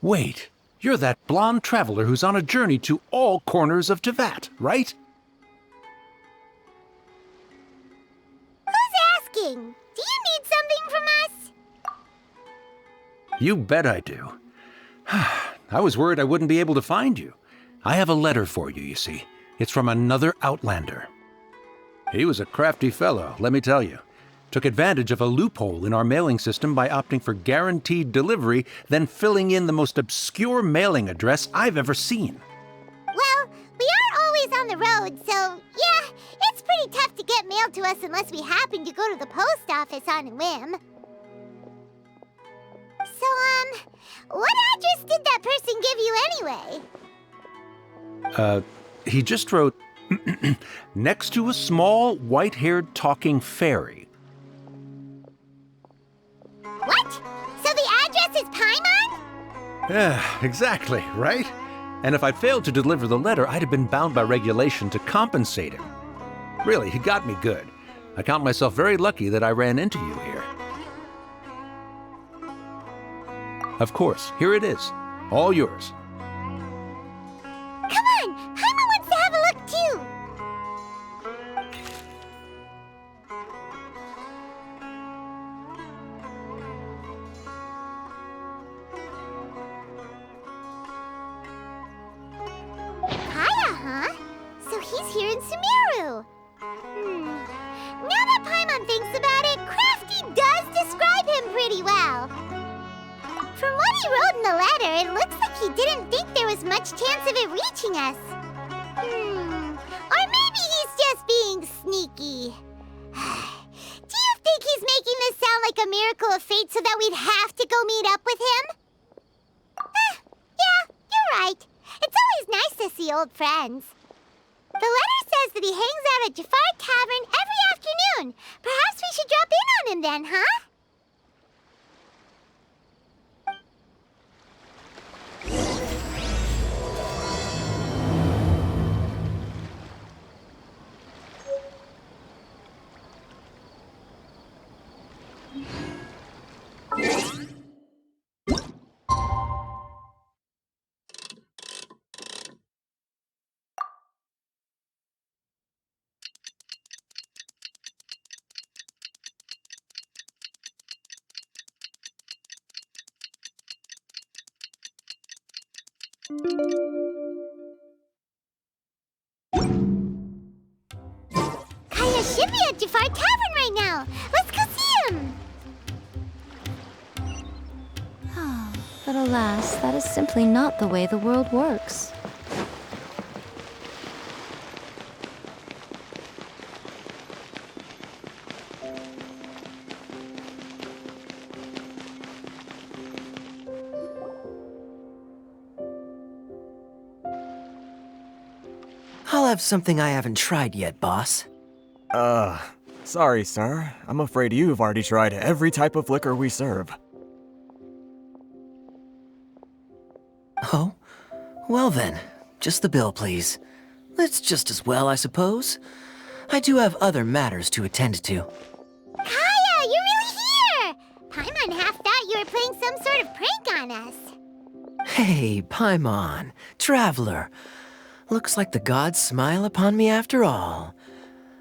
Wait, you're that blonde traveler who's on a journey to all corners of Teyvat, right? Who's asking? Do you need something from us? You bet I do. I was worried I wouldn't be able to find you. I have a letter for you, you see. It's from another Outlander. He was a crafty fellow, let me tell you. Took advantage of a loophole in our mailing system by opting for guaranteed delivery, then filling in the most obscure mailing address I've ever seen. Well, we are always on the road, so yeah, it's pretty tough to get mail to us unless we happen to go to the post office on a whim. So, what address did that person give you anyway? He just wrote, next to a small, white-haired talking fairy. What? So the address is Paimon? Yeah, exactly, right? And if I failed to deliver the letter, I'd have been bound by regulation to compensate him. Really, he got me good. I count myself very lucky that I ran into you here. Of course, here it is. All yours. Come on! Paimon wants to have a look too! Kaya, huh? So he's here in Sumeru. Now that Paimon thinks about it, Crafty does describe him pretty well. From what he wrote in the letter, it looks like he didn't think there was much chance of it reaching us. Or maybe he's just being sneaky. Do you think he's making this sound like a miracle of fate so that we'd have to go meet up with him? Yeah, you're right. It's always nice to see old friends. The letter says that he hangs out at Jafar Tavern every afternoon. Perhaps we should drop in on him then, huh? Kaya should be at Jafar Tavern right now. Let's go see him. But alas, that is simply not the way the world works. I'll have something I haven't tried yet, boss. Sorry, sir. I'm afraid you've already tried every type of liquor we serve. Oh? Well then, just the bill, please. It's just as well, I suppose. I do have other matters to attend to. Kaya, you're really here! Paimon half thought you were playing some sort of prank on us. Hey, Paimon, traveler. Looks like the gods smile upon me after all.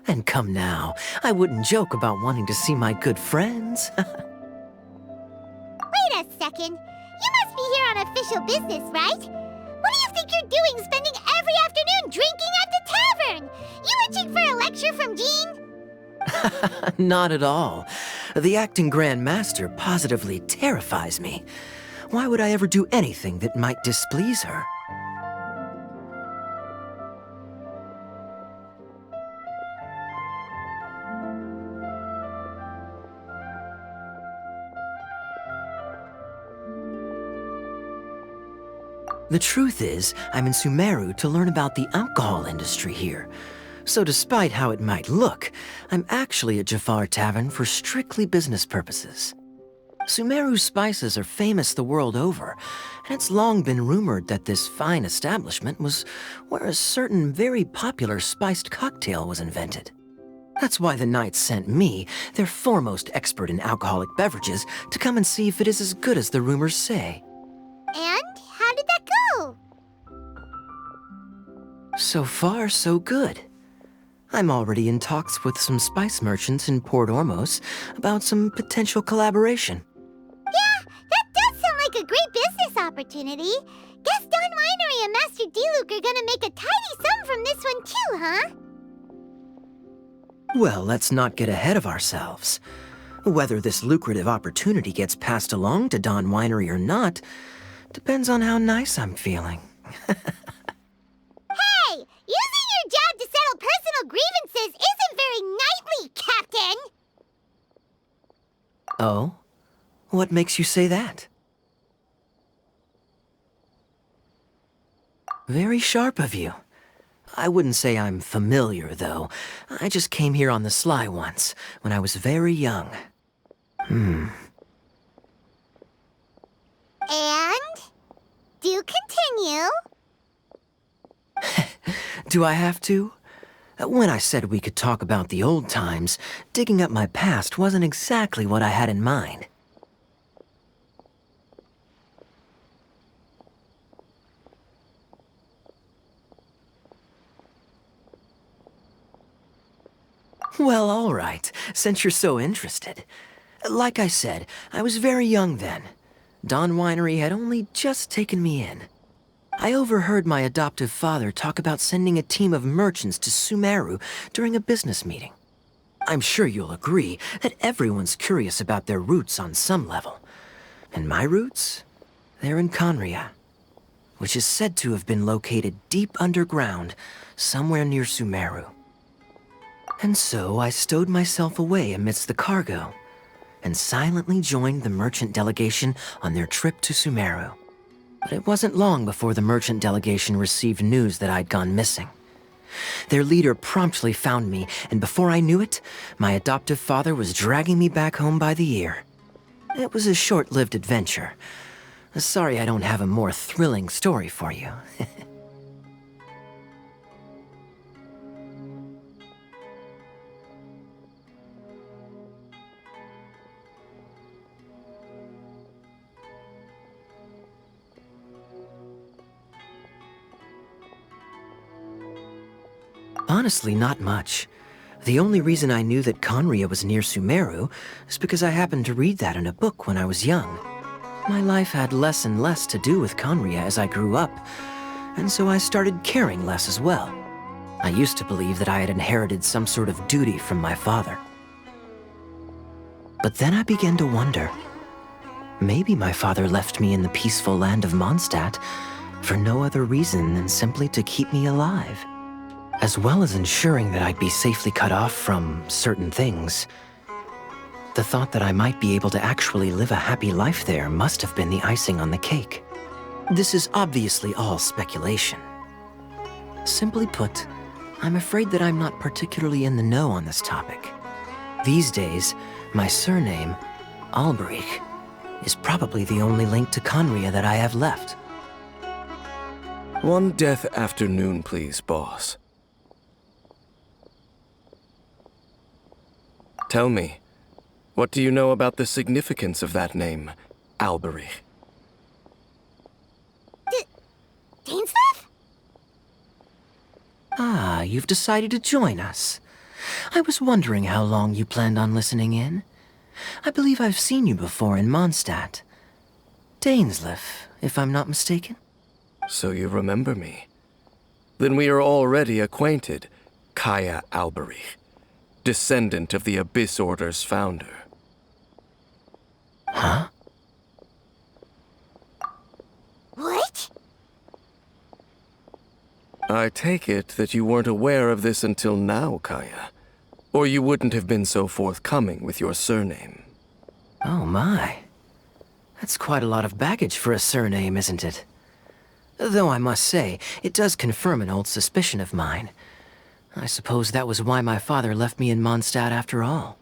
And come now, I wouldn't joke about wanting to see my good friends. Wait a second. You must be here on official business, right? What do you think you're doing spending every afternoon drinking at the tavern? You itching for a lecture from Jean? Not at all. The acting Grand Master positively terrifies me. Why would I ever do anything that might displease her? The truth is, I'm in Sumeru to learn about the alcohol industry here. So despite how it might look, I'm actually at Jafar Tavern for strictly business purposes. Sumeru's spices are famous the world over, and it's long been rumored that this fine establishment was where a certain very popular spiced cocktail was invented. That's why the Knights sent me, their foremost expert in alcoholic beverages, to come and see if it is as good as the rumors say. And? So far, so good. I'm already in talks with some spice merchants in Port Ormos about some potential collaboration. Yeah, that does sound like a great business opportunity. Guess Don Winery and Master D-Luke are gonna make a tidy sum from this one too, huh? Well, let's not get ahead of ourselves. Whether this lucrative opportunity gets passed along to Don Winery or not depends on how nice I'm feeling. Hey, using your job to settle personal grievances isn't very knightly, Captain! Oh? What makes you say that? Very sharp of you. I wouldn't say I'm familiar, though. I just came here on the sly once, when I was very young. And? Do continue. Do I have to? When I said we could talk about the old times, digging up my past wasn't exactly what I had in mind. Well, all right, since you're so interested. Like I said, I was very young then. Don Winery had only just taken me in. I overheard my adoptive father talk about sending a team of merchants to Sumeru during a business meeting. I'm sure you'll agree that everyone's curious about their roots on some level. And my roots? They're in Conria, which is said to have been located deep underground, somewhere near Sumeru. And so I stowed myself away amidst the cargo, and silently joined the merchant delegation on their trip to Sumeru. But it wasn't long before the merchant delegation received news that I'd gone missing. Their leader promptly found me, and before I knew it, my adoptive father was dragging me back home by the ear. It was a short-lived adventure. Sorry I don't have a more thrilling story for you. Honestly, not much. The only reason I knew that Conria was near Sumeru is because I happened to read that in a book when I was young. My life had less and less to do with Conria as I grew up, and so I started caring less as well. I used to believe that I had inherited some sort of duty from my father. But then I began to wonder, maybe my father left me in the peaceful land of Mondstadt for no other reason than simply to keep me alive. As well as ensuring that I'd be safely cut off from certain things. The thought that I might be able to actually live a happy life there must have been the icing on the cake. This is obviously all speculation. Simply put, I'm afraid that I'm not particularly in the know on this topic. These days, my surname, Alberich, is probably the only link to Conria that I have left. One death afternoon, please, boss. Tell me, what do you know about the significance of that name, Alberich? Dainsleif? Ah, you've decided to join us. I was wondering how long you planned on listening in. I believe I've seen you before in Mondstadt. Dainsleif, if I'm not mistaken. So you remember me. Then we are already acquainted, Kaya Alberich, descendant of the Abyss Order's founder. Huh? What? I take it that you weren't aware of this until now, Kaya. Or you wouldn't have been so forthcoming with your surname. Oh my. That's quite a lot of baggage for a surname, isn't it? Though I must say, it does confirm an old suspicion of mine. I suppose that was why my father left me in Mondstadt after all.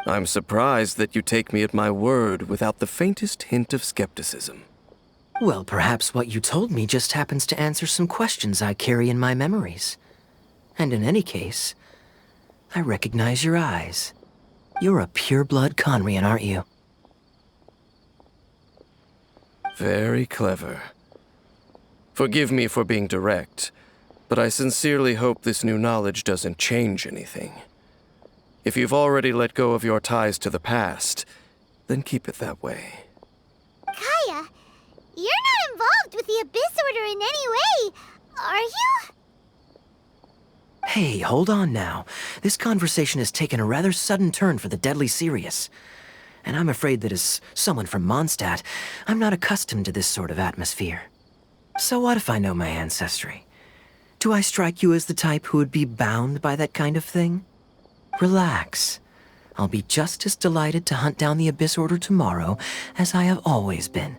I'm surprised that you take me at my word without the faintest hint of skepticism. Well, perhaps what you told me just happens to answer some questions I carry in my memories. And in any case, I recognize your eyes. You're a pure-blood Conrian, aren't you? Very clever. Forgive me for being direct, But I sincerely hope this new knowledge doesn't change anything. If you've already let go of your ties to the past, then keep it that way. Kaya, you're not involved with the Abyss Order in any way, are you? Hey, hold on now. This conversation has taken a rather sudden turn for the deadly serious. And I'm afraid that as someone from Mondstadt, I'm not accustomed to this sort of atmosphere. So what if I know my ancestry? Do I strike you as the type who would be bound by that kind of thing? Relax. I'll be just as delighted to hunt down the Abyss Order tomorrow as I have always been.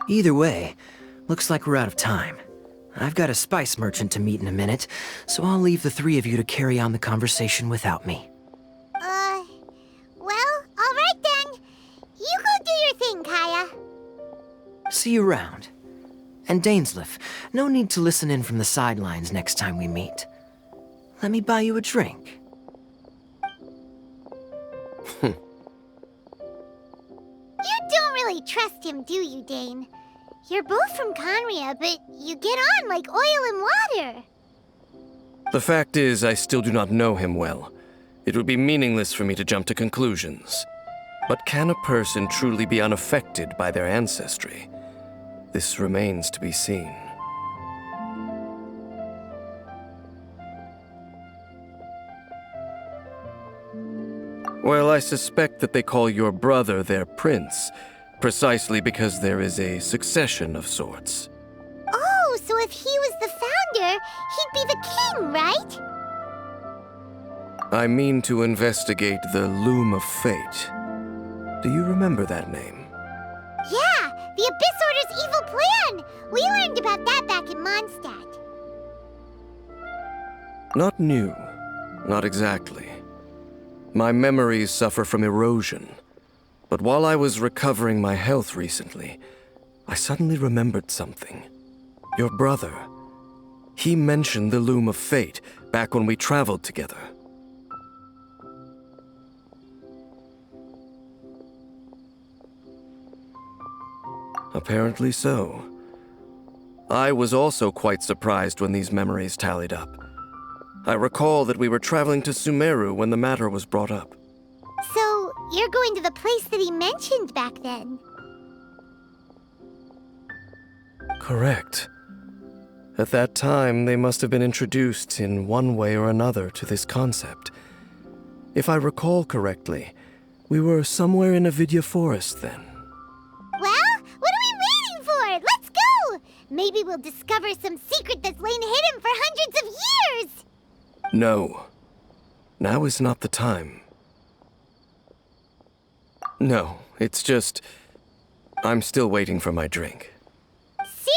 Either way, looks like we're out of time. I've got a spice merchant to meet in a minute, so I'll leave the three of you to carry on the conversation without me. Well, all right then. You go do your thing, Kaya. See you around. And Dainsleif, no need to listen in from the sidelines next time we meet. Let me buy you a drink. You don't really trust him, do you, Dane? You're both from Conria, but you get on like oil and water. The fact is, I still do not know him well. It would be meaningless for me to jump to conclusions. But can a person truly be unaffected by their ancestry? This remains to be seen. Well, I suspect that they call your brother their prince, precisely because there is a succession of sorts. Oh, so if he was the founder, he'd be the king, right? I mean to investigate the Loom of Fate. Do you remember that name? Yeah, the Abyss Order's evil plan! We learned about that back in Mondstadt. Not new. Not exactly. My memories suffer from erosion. But while I was recovering my health recently, I suddenly remembered something. Your brother. He mentioned the Loom of Fate back when we traveled together. Apparently so. I was also quite surprised when these memories tallied up. I recall that we were traveling to Sumeru when the matter was brought up. So, you're going to the place that he mentioned back then? Correct. At that time, they must have been introduced in one way or another to this concept. If I recall correctly, we were somewhere in Avidya Forest then. Well, what are we waiting for? Let's go! Maybe we'll discover some secret that's lain hidden for hundreds of years! No. Now is not the time. No, it's just... I'm still waiting for my drink. Seriously?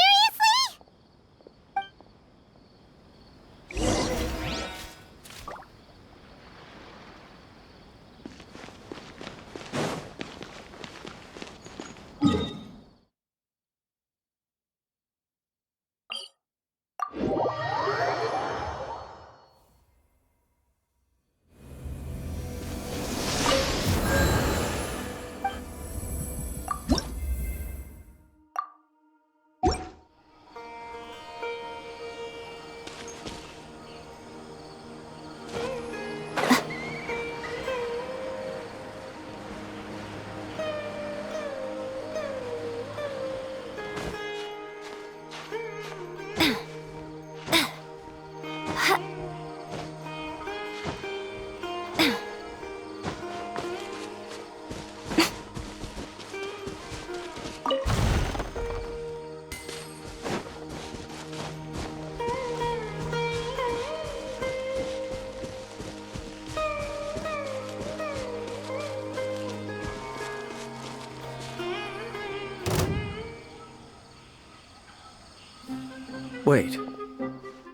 Wait.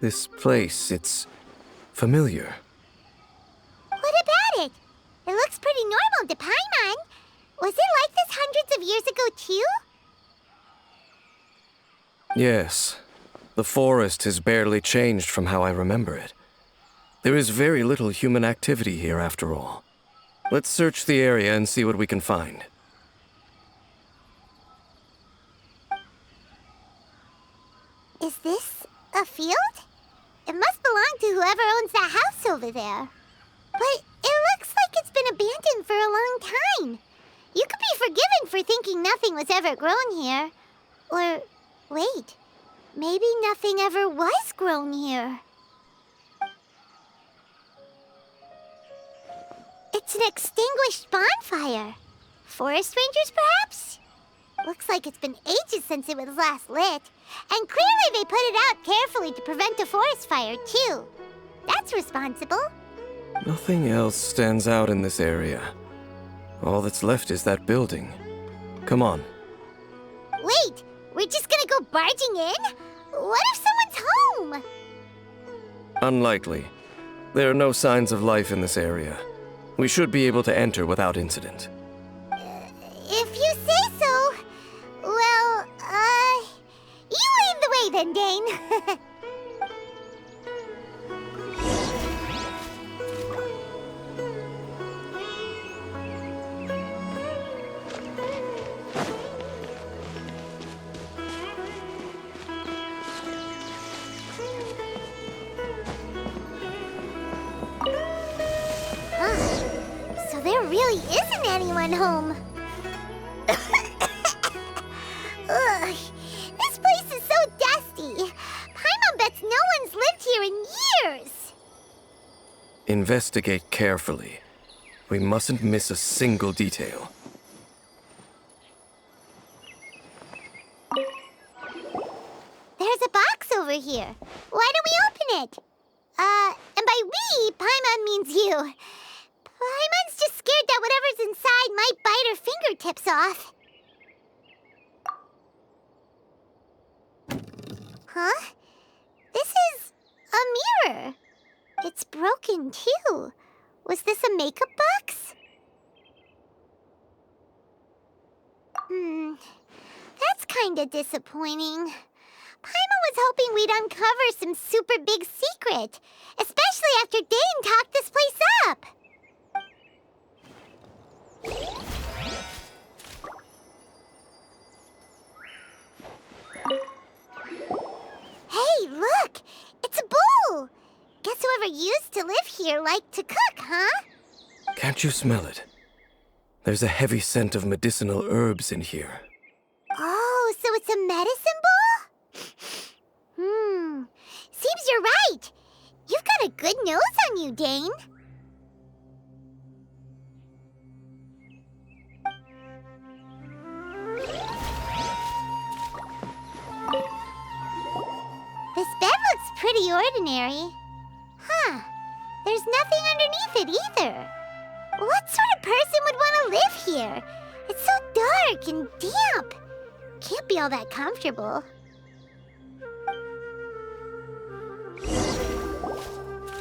This place, it's familiar. What about it? It looks pretty normal to Paimon. Was it like this hundreds of years ago, too? Yes. The forest has barely changed from how I remember it. There is very little human activity here, after all. Let's search the area and see what we can find. Is this a A field? It must belong to whoever owns that house over there. But it looks like it's been abandoned for a long time. You could be forgiven for thinking nothing was ever grown here. Or, wait, maybe nothing ever was grown here. It's an extinguished bonfire. Forest rangers, perhaps? Looks like it's been ages since it was last lit. And clearly they put it out carefully to prevent a forest fire, too. That's responsible. Nothing else stands out in this area. All that's left is that building. Come on. Wait, we're just gonna go barging in? What if someone's home? Unlikely. There are no signs of life in this area. We should be able to enter without incident. If you say so. Well, you lead the way then, Dane. So there really isn't anyone home. Ugh, this place is so dusty. Paimon bets no one's lived here in years. Investigate carefully. We mustn't miss a single detail. There's a box over here. Why don't we open it? And by we, Paimon means you. Paimon's just scared that whatever's inside might bite her fingertips off. Huh? This is a mirror. It's broken, too. Was this a makeup box? That's kinda disappointing. Paimon was hoping we'd uncover some super big secret, especially after Dane talked this place up. Hey, look! It's a bull! Guess whoever used to live here liked to cook, huh? Can't you smell it? There's a heavy scent of medicinal herbs in here. Oh, so it's a medicine bull? Seems you're right. You've got a good nose on you, Dane. This bed looks pretty ordinary. Huh. There's nothing underneath it either. What sort of person would want to live here? It's so dark and damp. Can't be all that comfortable.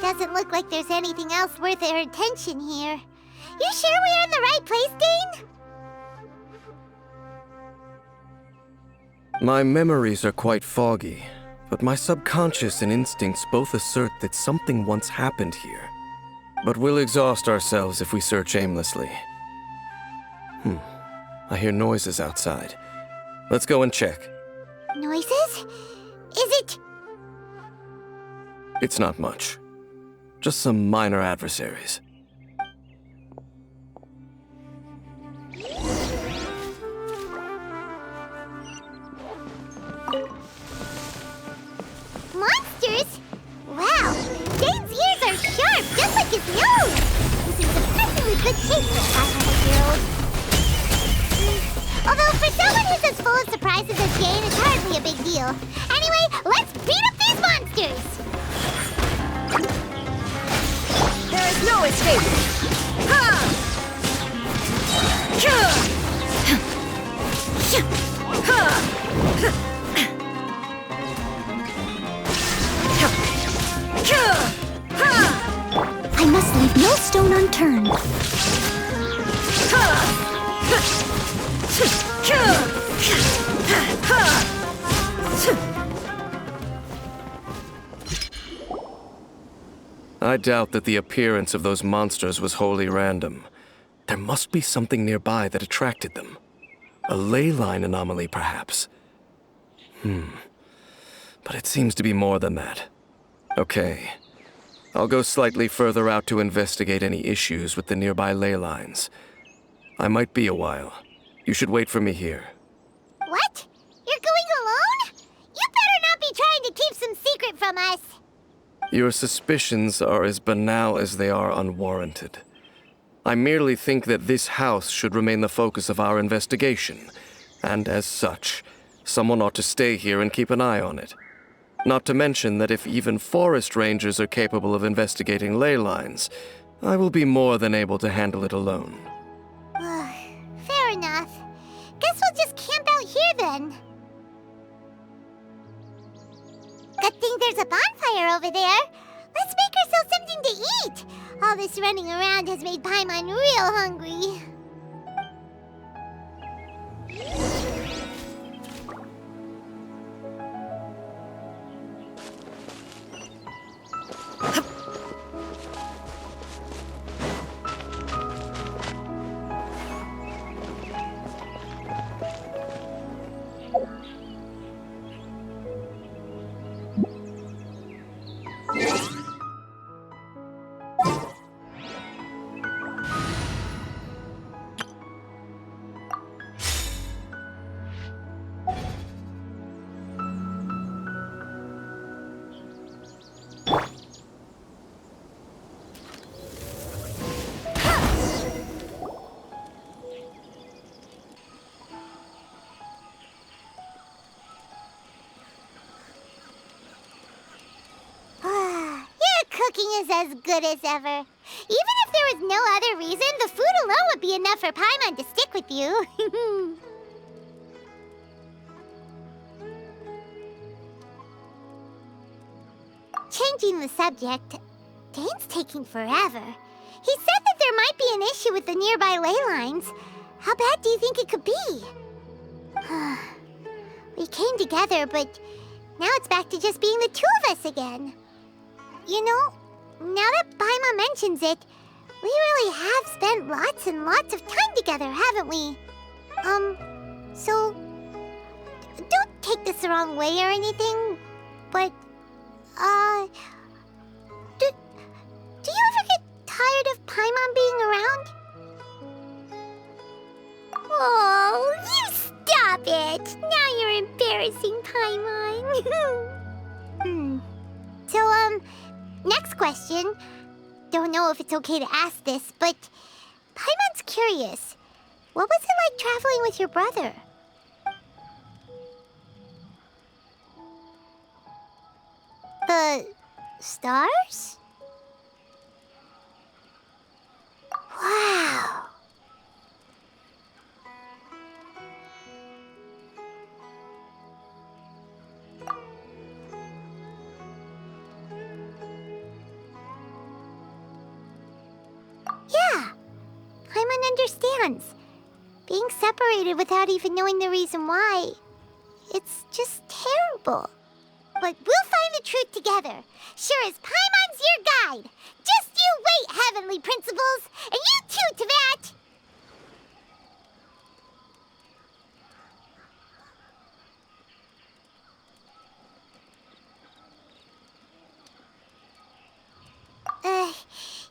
Doesn't look like there's anything else worth our attention here. You sure we're in the right place, Dane? My memories are quite foggy, but my subconscious and instincts both assert that something once happened here. But we'll exhaust ourselves if we search aimlessly. I hear noises outside. Let's go and check. Noises? Is it... It's not much. Just some minor adversaries. monsters? Wow, Dane's ears are sharp, just like his nose! This is surprisingly good shape for a 500-year-old. Although for someone who's as full of surprises as Dane, it's hardly a big deal. Anyway, let's beat up these monsters! There is no escape! Ha! I must leave no stone unturned. I doubt that the appearance of those monsters was wholly random. There must be something nearby that attracted them. A ley line anomaly, perhaps. but it seems to be more than that. Okay. I'll go slightly further out to investigate any issues with the nearby ley lines. I might be a while. You should wait for me here. What? You're going alone? You better not be trying to keep some secret from us. Your suspicions are as banal as they are unwarranted. I merely think that this house should remain the focus of our investigation, and as such, someone ought to stay here and keep an eye on it. Not to mention that if even forest rangers are capable of investigating ley lines, I will be more than able to handle it alone. Fair enough. Guess we'll just camp out here then. Good thing there's a bonfire over there. Let's make ourselves something to eat. All this running around has made Paimon real hungry. Cooking is as good as ever. Even if there was no other reason, the food alone would be enough for Paimon to stick with you. Changing the subject, Dane's taking forever. He said that there might be an issue with the nearby ley lines. How bad do you think it could be? We came together, but now it's back to just being the two of us again. You know, now that Paimon mentions it, we really have spent lots and lots of time together, haven't we? So, don't take this the wrong way or anything, but, do you ever get tired of Paimon being around? Oh, you stop it! Now you're embarrassing Paimon. So, next question. Don't know if it's okay to ask this, but Paimon's curious. What was it like traveling with your brother? The stars? Wow. Yeah, Paimon understands. Being separated without even knowing the reason why, it's just terrible. But we'll find the truth together. Sure as Paimon's your guide. Just you wait, Heavenly Principles, and you too, Teyvat!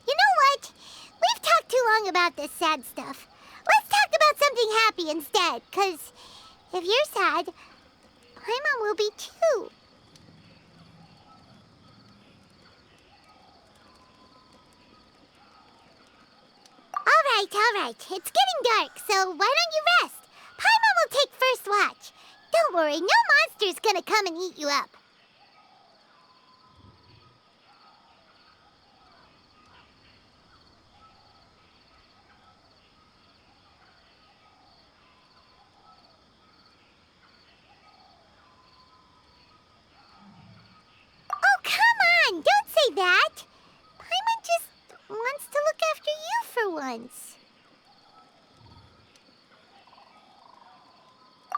You know what? We've talked too long about this sad stuff. Let's talk about something happy instead, 'cause if you're sad, Paimon will be too. All right. It's getting dark, so why don't you rest? Paimon will take first watch. Don't worry, no monster's gonna come and eat you up. Oh, come on! Don't say that! Paimon just wants to look after you for once.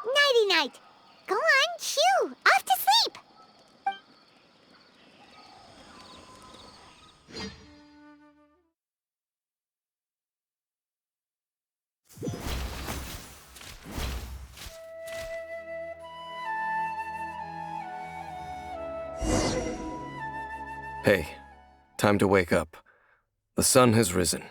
Nighty-night. Go on, shoo! Off to sleep! Hey, time to wake up. The sun has risen.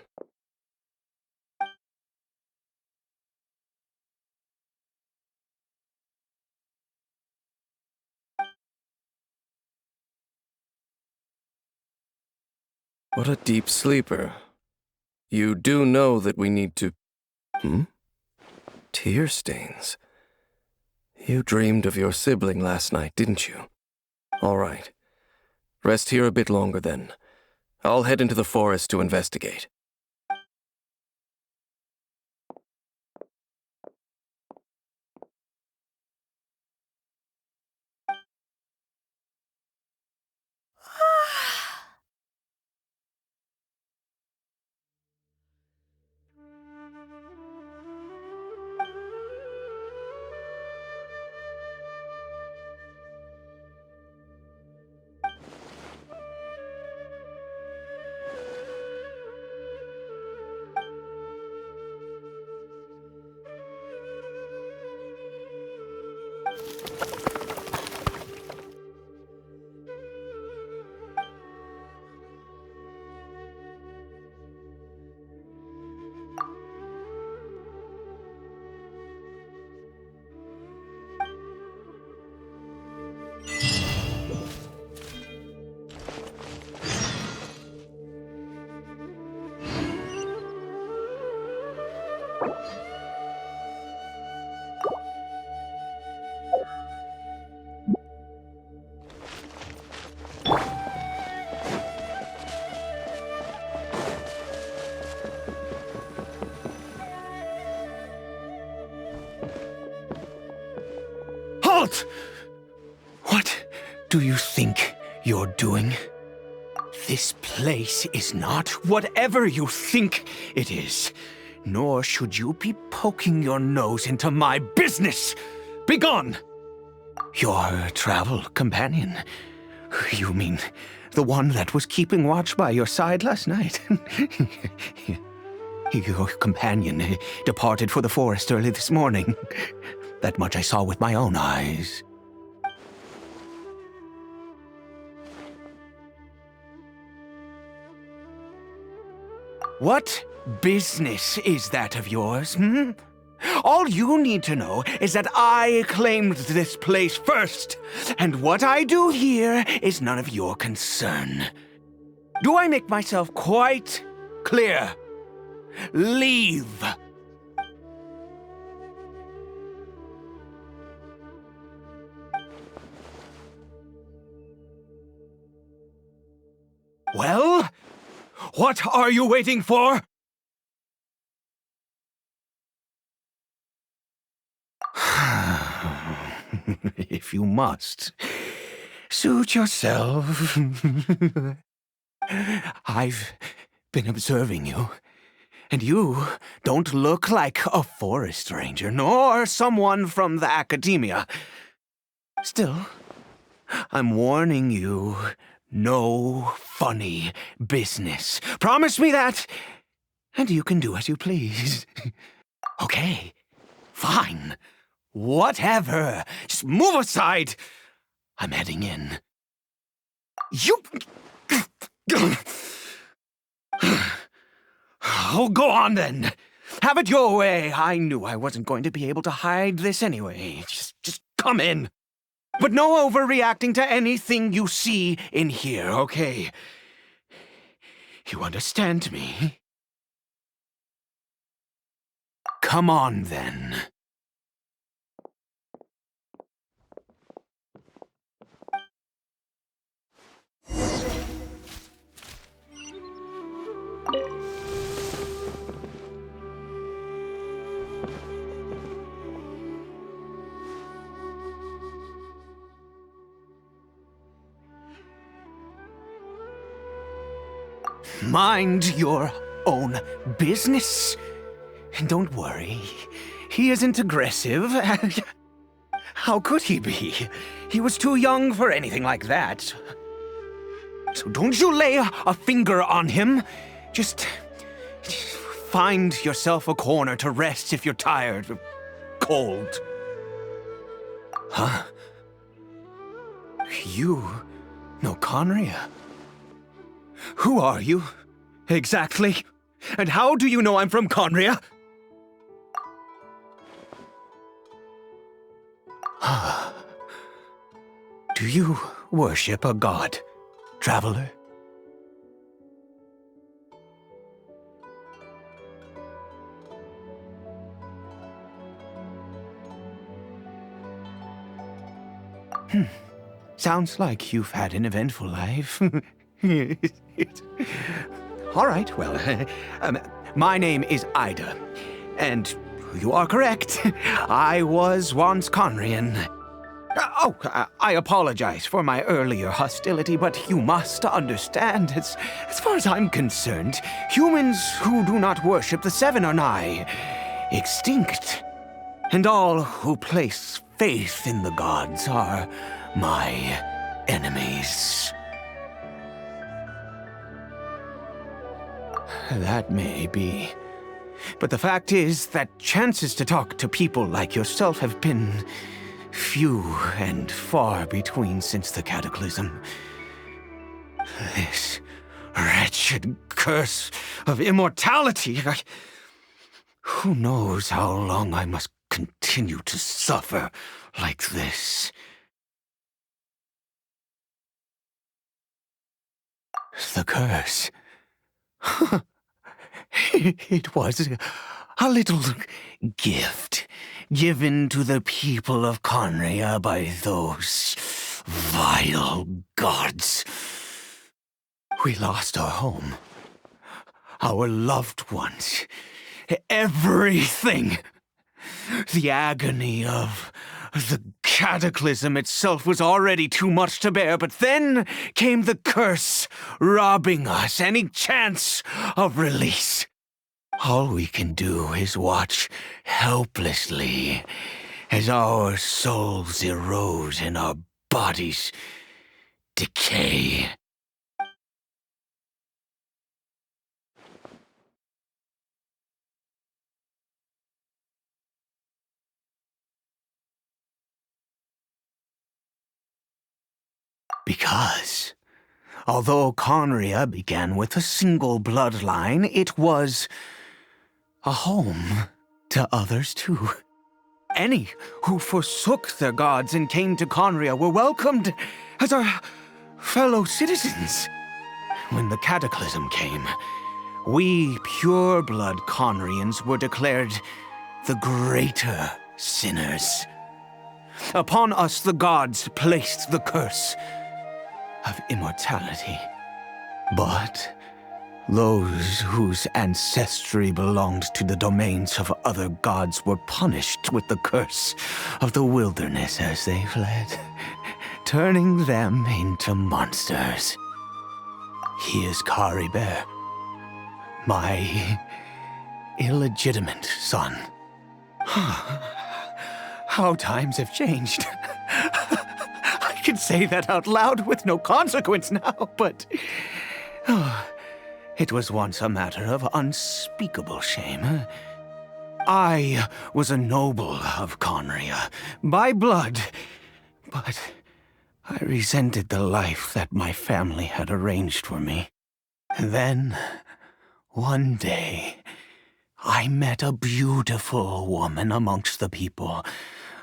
What a deep sleeper. You do know that we need to... Tear stains. You dreamed of your sibling last night, didn't you? All right. Rest here a bit longer then. I'll head into the forest to investigate. Halt! What do you think you're doing? This place is not whatever you think it is. Nor should you be poking your nose into my business. Begone! Your travel companion. You mean the one that was keeping watch by your side last night? Your companion departed for the forest early this morning. That much I saw with my own eyes. What business is that of yours, All you need to know is that I claimed this place first, and what I do here is none of your concern. Do I make myself quite clear? Leave! Well, what are you waiting for? If you must, suit yourself. I've been observing you, and you don't look like a forest ranger, nor someone from the academia. Still, I'm warning you, no funny business. Promise me that, and you can do as you please. Okay, fine. Whatever. Just move aside. I'm heading in. You... Oh, go on then. Have it your way. I knew I wasn't going to be able to hide this anyway. Just come in. But no overreacting to anything you see in here, okay? You understand me? Come on then. Mind your own business. Don't worry. He isn't aggressive. How could he be? He was too young for anything like that. So don't you lay a finger on him. Just find yourself a corner to rest if you're tired or cold. Huh? You know Conria? Who are you? Exactly? And how do you know I'm from Conria? Do you worship a god, traveler? Sounds like you've had an eventful life. All right, well, my name is Ida, and you are correct. I was once Conrian. I apologize for my earlier hostility, but you must understand, as far as I'm concerned, humans who do not worship the Seven are nigh extinct. And all who place faith in the gods are my enemies. That may be. But the fact is that chances to talk to people like yourself have been few and far between since the cataclysm. This wretched curse of immortality. Who knows how long I must continue to suffer like this? The curse. It was a little gift given to the people of Conria by those vile gods. We lost our home, our loved ones, everything. The agony of the cataclysm itself was already too much to bear, but then came the curse, robbing us any chance of release. All we can do is watch helplessly as our souls erode and our bodies decay. Because, although Conria began with a single bloodline, it was a home to others too. Any who forsook their gods and came to Conria were welcomed as our fellow citizens. When the cataclysm came, we pure-blood Conrians were declared the greater sinners. Upon us the gods placed the curse of immortality. But those whose ancestry belonged to the domains of other gods were punished with the curse of the wilderness as they fled, turning them into monsters. He is Caribert, my illegitimate son. How times have changed. I can say that out loud with no consequence now, but it was once a matter of unspeakable shame. I was a noble of Conria, by blood, but I resented the life that my family had arranged for me. And then, one day, I met a beautiful woman amongst the people.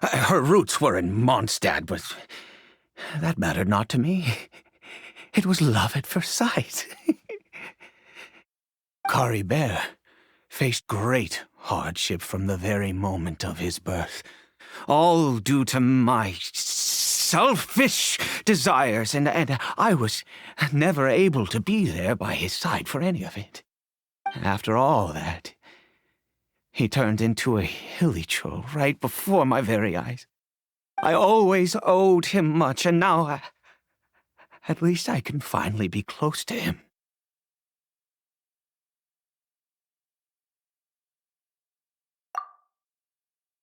Her roots were in Mondstadt, but that mattered not to me. It was love at first sight. Caribert faced great hardship from the very moment of his birth, all due to my selfish desires, and I was never able to be there by his side for any of it. After all that, he turned into a hilly troll right before my very eyes. I always owed him much, and now at least I can finally be close to him.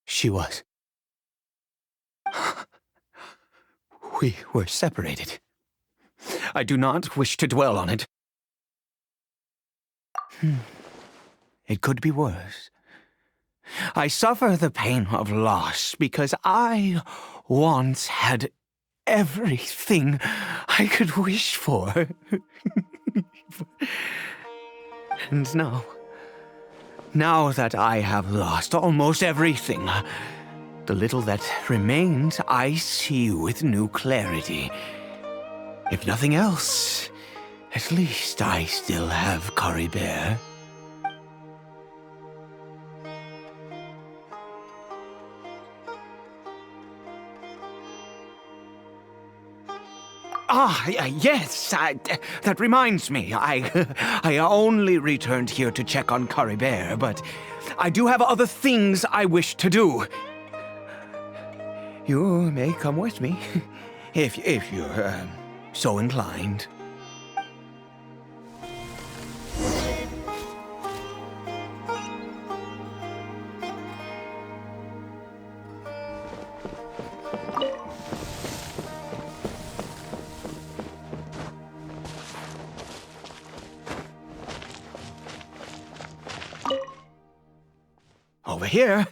She was. We were separated. I do not wish to dwell on it. It could be worse. I suffer the pain of loss because I once had everything I could wish for. life. And now that I have lost almost everything, the little that remains I see with new clarity. If nothing else, at least I still have Caribert. Yes, that reminds me. I only returned here to check on Caribert, but I do have other things I wish to do. You may come with me, if you're so inclined. Over here.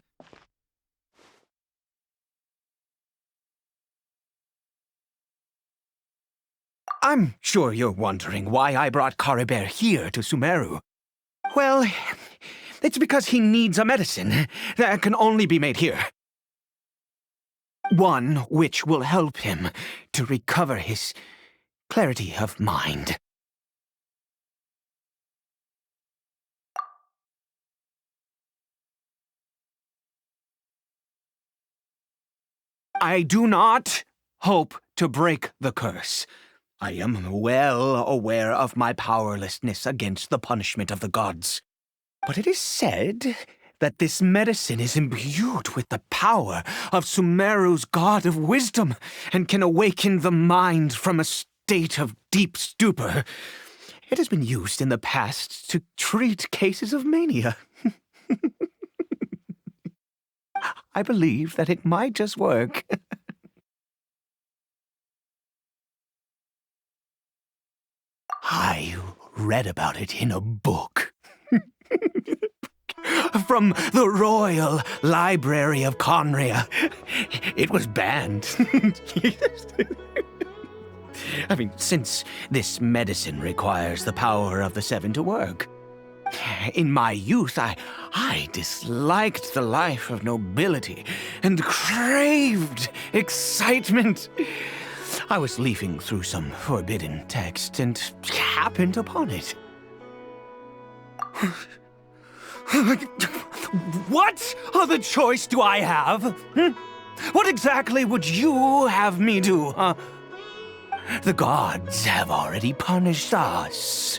I'm sure you're wondering why I brought Caribert here to Sumeru. Well, it's because he needs a medicine that can only be made here. One which will help him to recover his clarity of mind. I do not hope to break the curse. I am well aware of my powerlessness against the punishment of the gods. But it is said that this medicine is imbued with the power of Sumeru's god of wisdom and can awaken the mind from a state of deep stupor. It has been used in the past to treat cases of mania. I believe that it might just work. I read about it in a book. From the Royal Library of Conria. It was banned. I mean, since this medicine requires the power of the Seven to work. In my youth, I disliked the life of nobility and craved excitement. I was leafing through some forbidden text and happened upon it. What other choice do I have? What exactly would you have me do, huh? The gods have already punished us.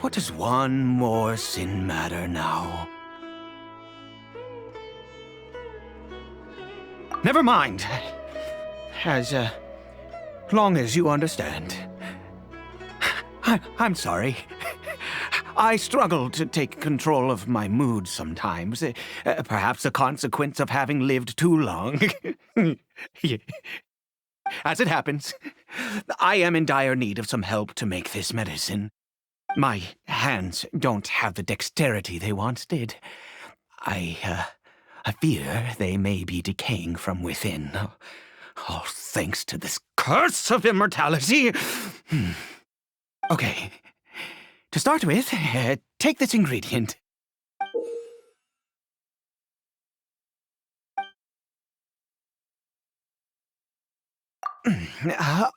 What does one more sin matter now? Never mind. As long as you understand. I'm sorry. I struggle to take control of my mood sometimes. Perhaps a consequence of having lived too long. As it happens, I am in dire need of some help to make this medicine. My hands don't have the dexterity they once did. I fear they may be decaying from within. All thanks to this curse of immortality. Okay. To start with, take this ingredient.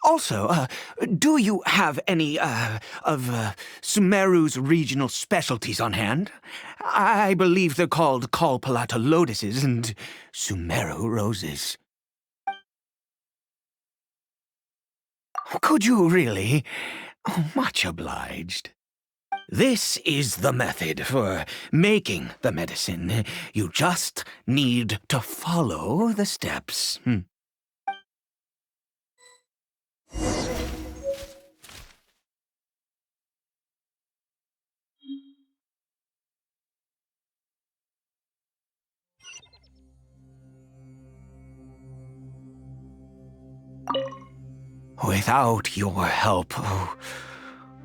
Also, do you have any, of Sumeru's regional specialties on hand? I believe they're called Kalpalata lotuses and Sumeru roses. Could you really? Oh, much obliged. This is the method for making the medicine. You just need to follow the steps. Without your help, oh,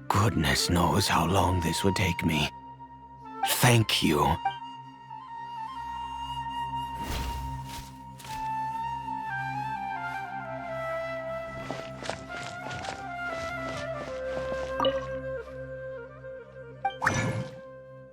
goodness knows how long this would take me. Thank you.